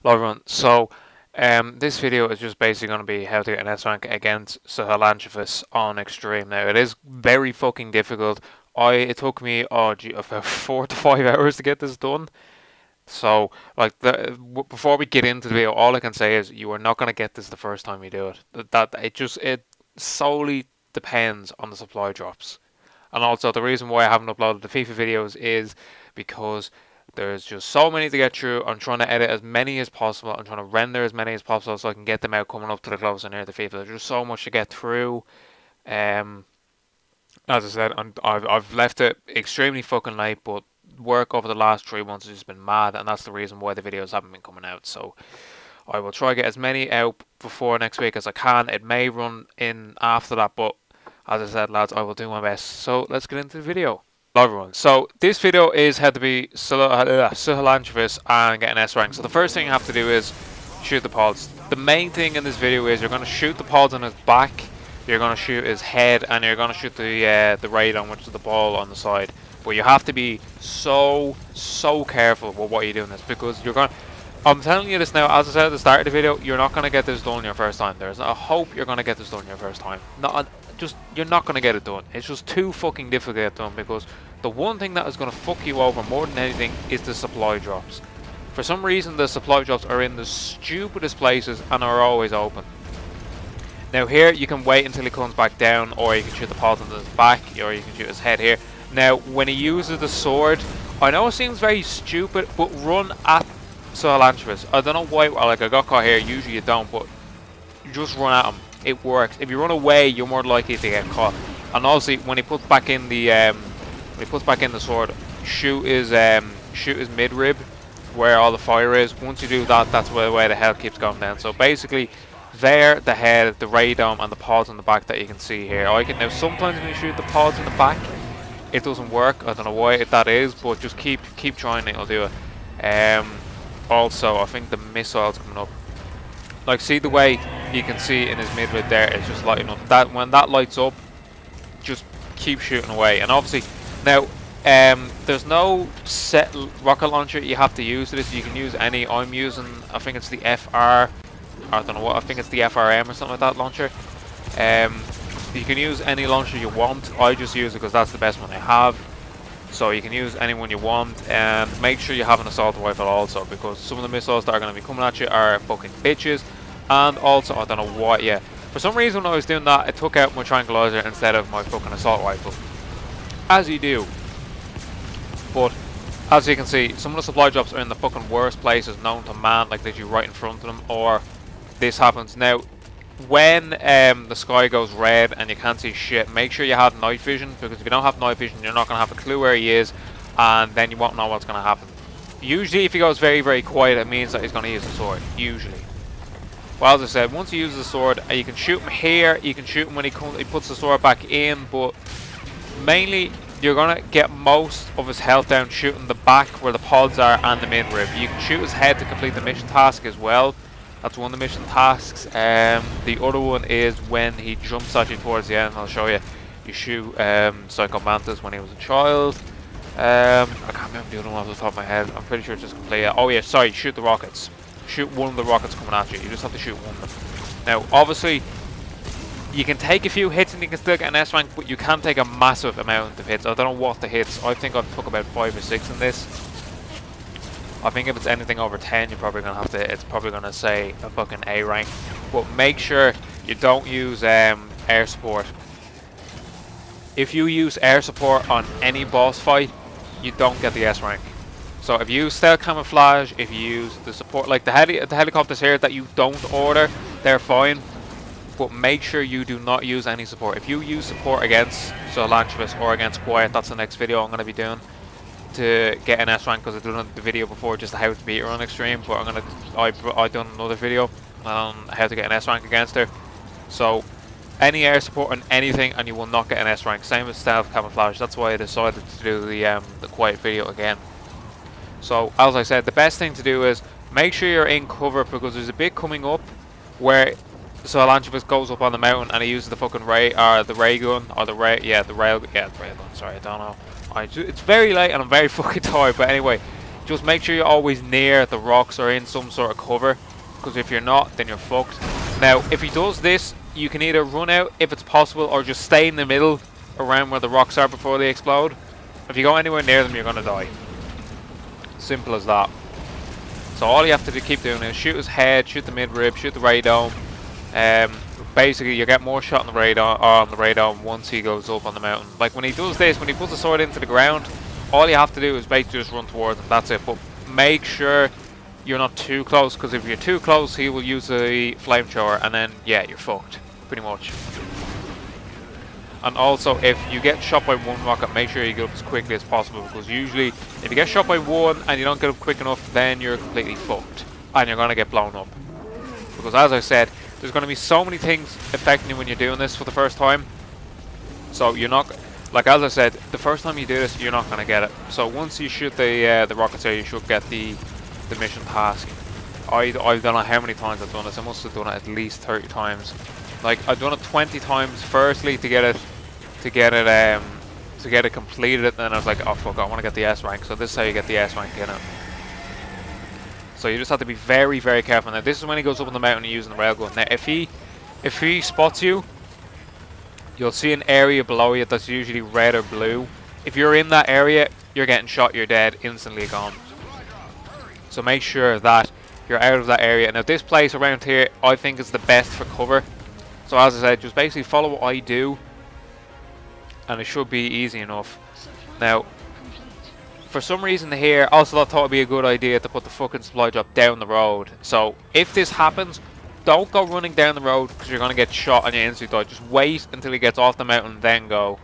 Hello everyone. So, this video is just basically going to be how to get an S rank against Sahelanthropus on Extreme. Now, it is very fucking difficult. It took me about 4 to 5 hours to get this done. So, like, before we get into the video, all I can say is you are not going to get this the first time you do it. It solely depends on the supply drops. And also, the reason why I haven't uploaded the FIFA videos is because there's just so many to get through. I'm trying to edit as many as possible. I'm trying to render as many as possible so I can get them out coming up to the closer near the FIFA. There's just so much to get through. As I said, I've left it extremely fucking late, but work over the last 3 months has just been mad, and that's the reason why the videos haven't been coming out. So I will try to get as many out before next week as I can. It may run in after that, but as I said, lads, I will do my best. So let's get into the video. Hello everyone. So this video is how to be Sahelanthropus and get an S rank. So the first thing you have to do is shoot the pods. The main thing in this video is you're going to shoot the pods on his back, you're going to shoot his head, and you're going to shoot the radon, which is the ball on the side. But you have to be so careful with what you're doing this, because you're going. I'm telling you this now, as I said at the start of the video, you're not going to get this done your first time. There's a hope you're going to get this done your first time. You're not going to get it done. It's just too fucking difficult to get done, because the one thing that is going to fuck you over more than anything is the supply drops. For some reason, the supply drops are in the stupidest places and are always open. Now here, you can wait until he comes back down, or you can shoot the pods into his back, or you can shoot his head here. Now, when he uses the sword, I know it seems very stupid, but run at Sahelanthropus. I don't know why, like I got caught here, usually you don't, but you just run at him. It works. If you run away, you're more likely to get caught. And obviously, when he puts back in the sword, shoot his midrib, where all the fire is. Once you do that, that's where the health keeps going down. So basically, there, the head, the radome, and the pods on the back that you can see here. Now sometimes when you shoot the pods in the back, it doesn't work. I don't know why that is, but just keep trying it. It'll do it. Also, I think the missile's coming up. Like, see the way you can see in his midrib there, it's just lighting up. That when that lights up, just keep shooting away. And obviously, now there's no set rocket launcher you have to use for this. You can use any. I'm using, I think it's the FR. I don't know what. I think it's the FRM or something like that launcher. You can use any launcher you want. I just use it because that's the best one I have. So you can use any one you want, and make sure you have an assault rifle also, because some of the missiles that are going to be coming at you are fucking bitches. And also, I don't know what, yeah. For some reason when I was doing that, it took out my tranquilizer instead of my fucking assault rifle. As you do. But, as you can see, some of the supply drops are in the fucking worst places known to man, like literally right in front of them, or this happens. Now, when the sky goes red and you can't see shit, make sure you have night vision, because if you don't have night vision, you're not going to have a clue where he is, and then you won't know what's going to happen. Usually, if he goes very quiet, it means that he's going to use the sword. Usually. Well, as I said, once he uses the sword, you can shoot him here, you can shoot him when he puts the sword back in, but mainly, you're going to get most of his health down shooting the back where the pods are and the midrib. You can shoot his head to complete the mission task as well. That's one of the mission tasks. The other one is when he jumps at you towards the end. I'll show you. You shoot Psycho Mantis when he was a child. I can't remember the other one off the top of my head. I'm pretty sure it's just complete. Oh yeah, sorry, shoot the rockets. Shoot one of the rockets coming at you. You just have to shoot one of them. Now, obviously, you can take a few hits and you can still get an S rank, but you can take a massive amount of hits. I don't know what the hits. I think I've took about 5 or 6 in this. I think if it's anything over 10, you're probably gonna have to. It's probably gonna say a fucking A rank. But make sure you don't use air support. If you use air support on any boss fight, you don't get the S rank. So if you use stealth camouflage, if you use the support, like the helicopters here that you don't order, they're fine. But make sure you do not use any support. If you use support against Sahelanthropus or against Quiet, that's the next video I'm gonna be doing to get an S rank, because I've done the video before just how to beat her on Extreme, but I've done another video on how to get an S rank against her. So any air support on anything and you will not get an S rank. Same as stealth camouflage. That's why I decided to do the Quiet video again. So as I said, the best thing to do is make sure you're in cover, because there's a bit coming up where Sahelanthropus goes up on the mountain and he uses the fucking ray gun. Sorry, I don't know. It's very late and I'm very fucking tired, but anyway, just make sure you're always near the rocks or in some sort of cover, because if you're not, then you're fucked. Now, if he does this, you can either run out if it's possible, or just stay in the middle around where the rocks are before they explode. If you go anywhere near them, you're gonna die. Simple as that. So all you have to keep doing is shoot his head, shoot the mid-rib, shoot the radome. Basically, you get more shot on the radome once he goes up on the mountain. Like when he does this, when he puts the sword into the ground, all you have to do is basically just run towards him. That's it. But make sure you're not too close, because if you're too close, he will use the flamethrower, and then yeah, you're fucked, pretty much. And also, if you get shot by one rocket, make sure you get up as quickly as possible, because usually, if you get shot by one and you don't get up quick enough, then you're completely fucked, and you're gonna get blown up. Because as I said, there's going to be so many things affecting you when you're doing this for the first time. So you're not, like as I said, the first time you do this, you're not going to get it. So once you shoot the rockets there, you should get the mission task. I don't know how many times I've done this. I must have done it at least 30 times. Like I've done it 20 times. Firstly, to get it completed. Then I was like, oh fuck, I want to get the S rank. So this is how you get the S rank in it. So you just have to be very, very careful. Now this is when he goes up on the mountain using the railgun. Now if he spots you, you'll see an area below you that's usually red or blue. If you're in that area, you're getting shot, you're dead, instantly gone. So make sure that you're out of that area. Now this place around here, I think is the best for cover. So as I said, just basically follow what I do, and it should be easy enough. Now, for some reason here, also I thought it'd be a good idea to put the fucking supply drop down the road. So if this happens, don't go running down the road, because you're gonna get shot and you instantly die. Just wait until he gets off the mountain, then go.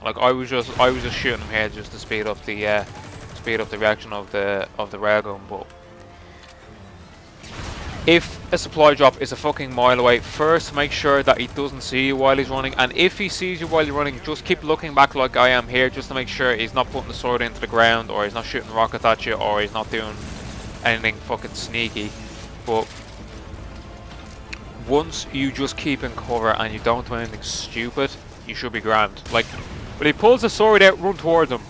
Like I was just shooting him here just to speed up the reaction of the railgun. But if a supply drop is a fucking mile away, first make sure that he doesn't see you while he's running, and if he sees you while you're running, just keep looking back like I am here, just to make sure he's not putting the sword into the ground, or he's not shooting rockets at you, or he's not doing anything fucking sneaky. But once you just keep in cover and you don't do anything stupid, you should be grand. Like when he pulls the sword out, run towards him.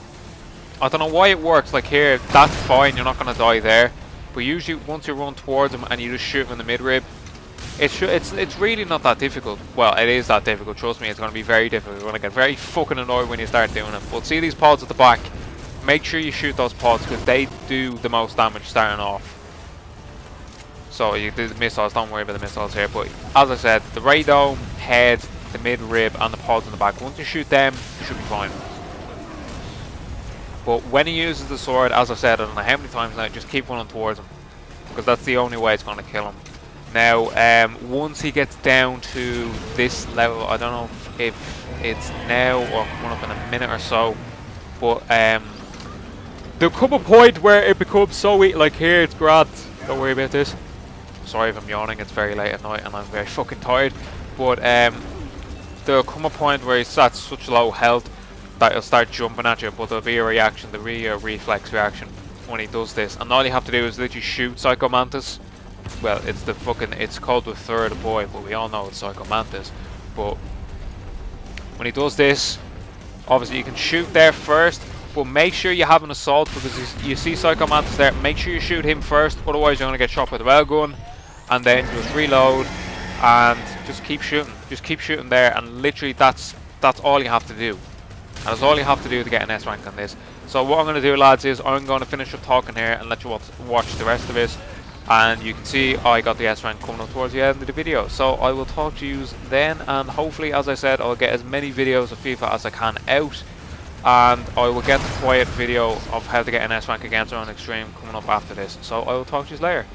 I don't know why it works. Like here, that's fine, you're not gonna die there. But usually, once you run towards him and you just shoot him in the mid-rib, it's really not that difficult. Well, it is that difficult, trust me, it's going to be very difficult. You're going to get very fucking annoyed when you start doing it. But see these pods at the back? Make sure you shoot those pods, because they do the most damage starting off. So you do the missiles, don't worry about the missiles here. But as I said, the radome, head, the mid-rib and the pods in the back, once you shoot them, you should be fine. But when he uses the sword, as I said, I don't know how many times now, just keep running towards him, because that's the only way it's going to kill him. Now, once he gets down to this level, I don't know if it's now or coming up in a minute or so, but there'll come a point where it becomes so easy. Like here, it's grand. Don't worry about this. Sorry if I'm yawning, it's very late at night and I'm very fucking tired. But there'll come a point where he's at such low health that he'll start jumping at you, but there'll be a reaction, there'll be a reflex reaction when he does this, and all you have to do is literally shoot Psycho Mantis. Well, it's called the third boy, but we all know it's Psycho Mantis. But when he does this, obviously you can shoot there first, but make sure you have an assault, because you see Psycho Mantis there, make sure you shoot him first, otherwise you're going to get shot with the railgun, and then just reload, and just keep shooting there, and literally that's all you have to do. And that's all you have to do to get an S rank on this. So what I'm going to do, lads, is I'm going to finish up talking here and let you watch the rest of it. And you can see I got the S rank coming up towards the end of the video. So I will talk to you then, and hopefully, as I said, I'll get as many videos of FIFA as I can out. And I will get the quiet video of how to get an S rank against Zone Extreme coming up after this. So I will talk to you later.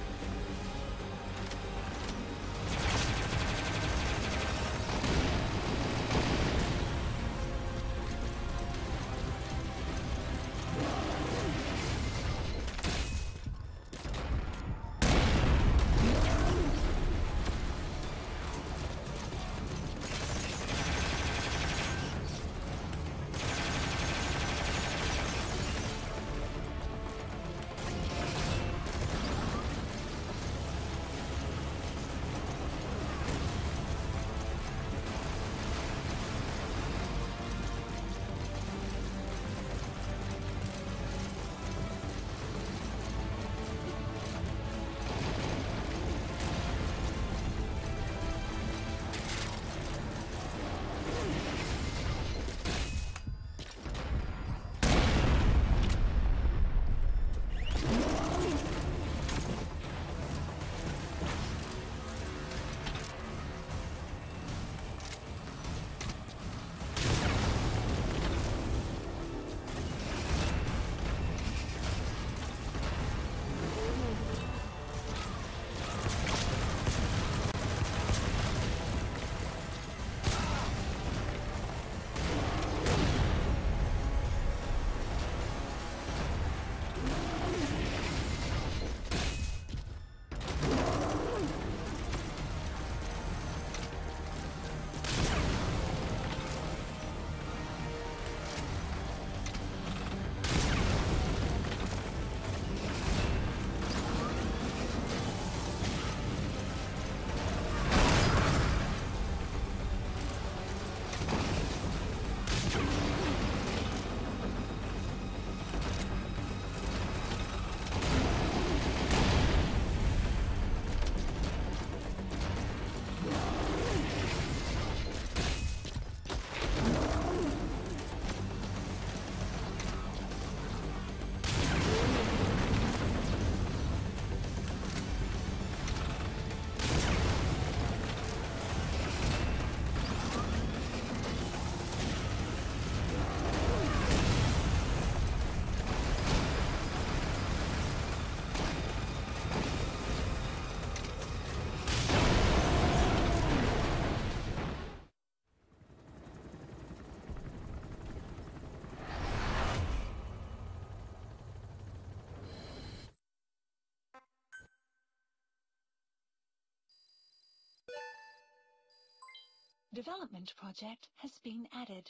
Development project has been added.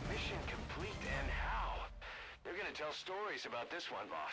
Mission complete, and how? They're gonna tell stories about this one, boss.